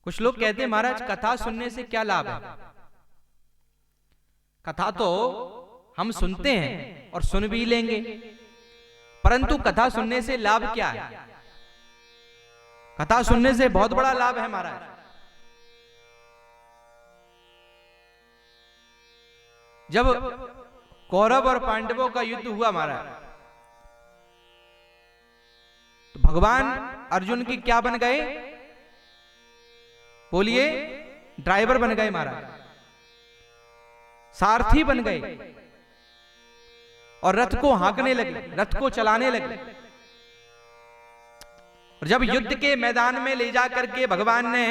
कुछ लोग कहते हैं महाराज कथा सुनने से क्या लाभ है? कथा तो हम सुनते हैं और सुन भी लेंगे, परंतु कथा सुनने से लाभ क्या है? कथा सुनने से बहुत बड़ा लाभ है महाराज। जब कौरव और पांडवों का युद्ध हुआ महाराज, तो भगवान अर्जुन की क्या बन गए? बोलिए, ड्राइवर बन गए महाराज, सारथी बन गए और रथ को हाँकने लगे, रथ को चलाने लगे। और जब युद्ध के मैदान में ले जाकर के भगवान ने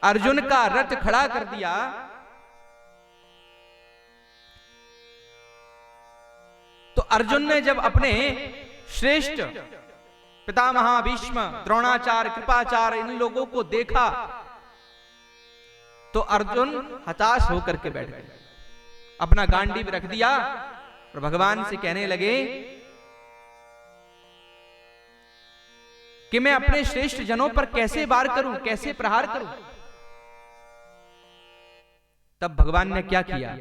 अर्जुन का रथ खड़ा कर दिया, तो अर्जुन ने जब अपने श्रेष्ठ पितामह भीष्म, द्रोणाचार्य, कृपाचार्य, इन लोगों को देखा, तो अर्जुन हताश होकर के बैठ गए, अपना गांडीव रख दिया और भगवान से कहने लगे कि मैं अपने श्रेष्ठ जनों पर कैसे वार करूं, कैसे प्रहार करूं। तब भगवान ने क्या किया?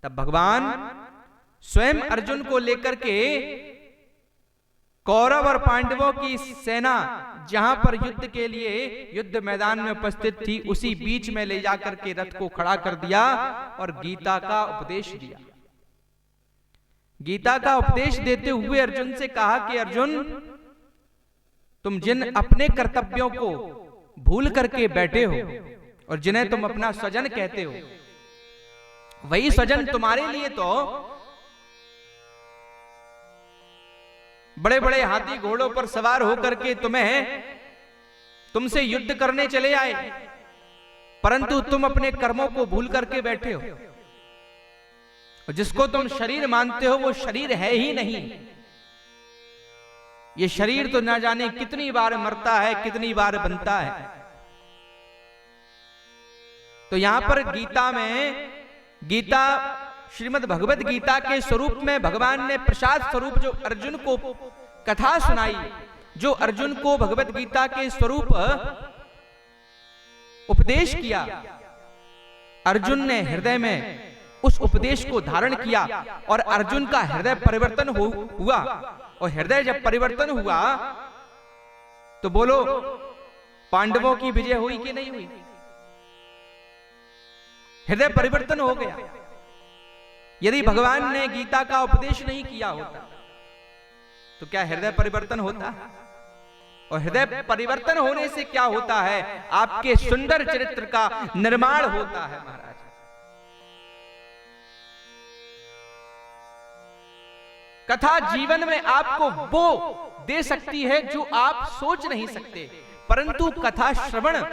तब भगवान स्वयं अर्जुन को लेकर के कौरव और पांडवों की सेना जहां पर युद्ध के लिए युद्ध मैदान में उपस्थित थी, उसी बीच में ले जाकर के रथ को खड़ा कर दिया और गीता का उपदेश दिया। गीता का उपदेश देते हुए अर्जुन से कहा कि अर्जुन, तुम जिन अपने कर्तव्यों को भूल करके बैठे हो और जिन्हें तुम अपना स्वजन कहते हो, वही स्वजन तुम्हारे लिए तो बड़े बड़े हाथी घोड़ों पर सवार होकर के तुमसे युद्ध करने चले आए, परंतु तुम अपने कर्मों को भूल करके बैठे हो। और जिसको तुम शरीर मानते हो वो शरीर है ही नहीं। ये शरीर तो ना जाने कितनी बार मरता है, कितनी बार बनता है। तो यहां पर गीता में, गीता श्रीमद् भगवत गीता के स्वरूप में भगवान ने प्रसाद स्वरूप जो अर्जुन को कथा सुनाई, जो अर्जुन को भगवत गीता के स्वरूप उपदेश किया, अर्जुन ने हृदय में उस उपदेश को धारण किया और अर्जुन का हृदय परिवर्तन हुआ। और हृदय जब परिवर्तन हुआ तो बोलो, पांडवों की विजय हुई कि नहीं हुई? हृदय परिवर्तन हो गया। यदि भगवान ने गीता का उपदेश नहीं किया होता तो क्या हृदय परिवर्तन होता? और हृदय परिवर्तन होने से क्या होता है? आपके सुंदर चरित्र का निर्माण होता है महाराज। कथा जीवन में आपको वो दे सकती है जो आप सोच नहीं सकते, परंतु कथा श्रवण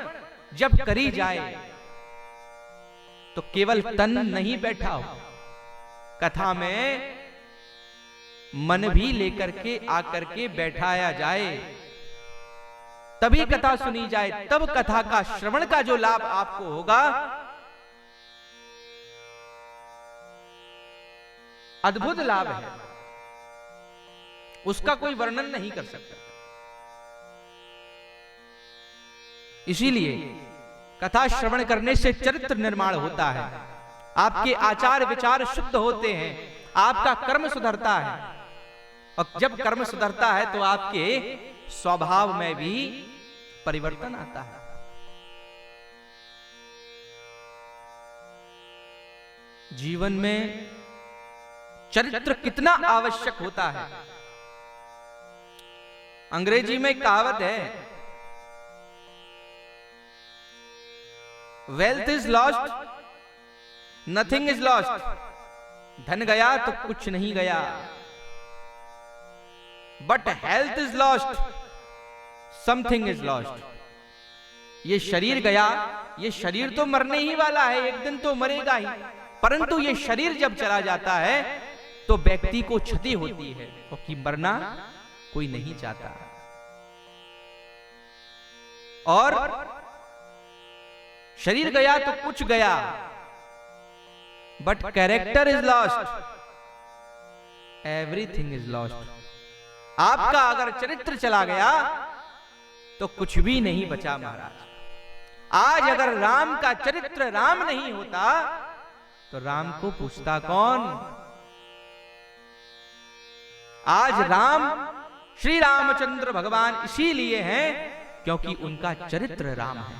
जब करी जाए तो केवल तन नहीं बैठा हो, कथा में मन भी लेकर के आकर के बैठाया जाए, तभी कथा सुनी जाए, तब कथा का श्रवण का जो लाभ आपको होगा, अद्भुत लाभ है, उसका कोई वर्णन नहीं कर सकता। इसीलिए कथा श्रवण करने से चरित्र निर्माण होता है, आपके आचार विचार शुद्ध होते हैं, आपका कर्म सुधरता है, और जब कर्म सुधरता है तो आपके स्वभाव में भी परिवर्तन आता है। जीवन में चरित्र कितना आवश्यक होता है। अंग्रेजी में एक कहावत है, wealth is lost, nothing is lost. धन गया तो कुछ नहीं गया, but health is lost, something is lost. ये शरीर गया, ये शरीर तो मरने ही वाला है, एक दिन तो मरेगा ही, परंतु ये शरीर जब चला जाता है तो व्यक्ति को क्षति होती है, क्योंकि मरना कोई नहीं चाहता। और शरीर गया तो कुछ गया, but character is lost, everything is lost. आपका अगर चरित्र चला गया तो कुछ भी नहीं बचा महाराज। आज अगर राम का चरित्र राम नहीं होता तो राम को पूछता कौन? आज राम श्री रामचंद्र भगवान इसीलिए हैं क्योंकि उनका चरित्र राम है।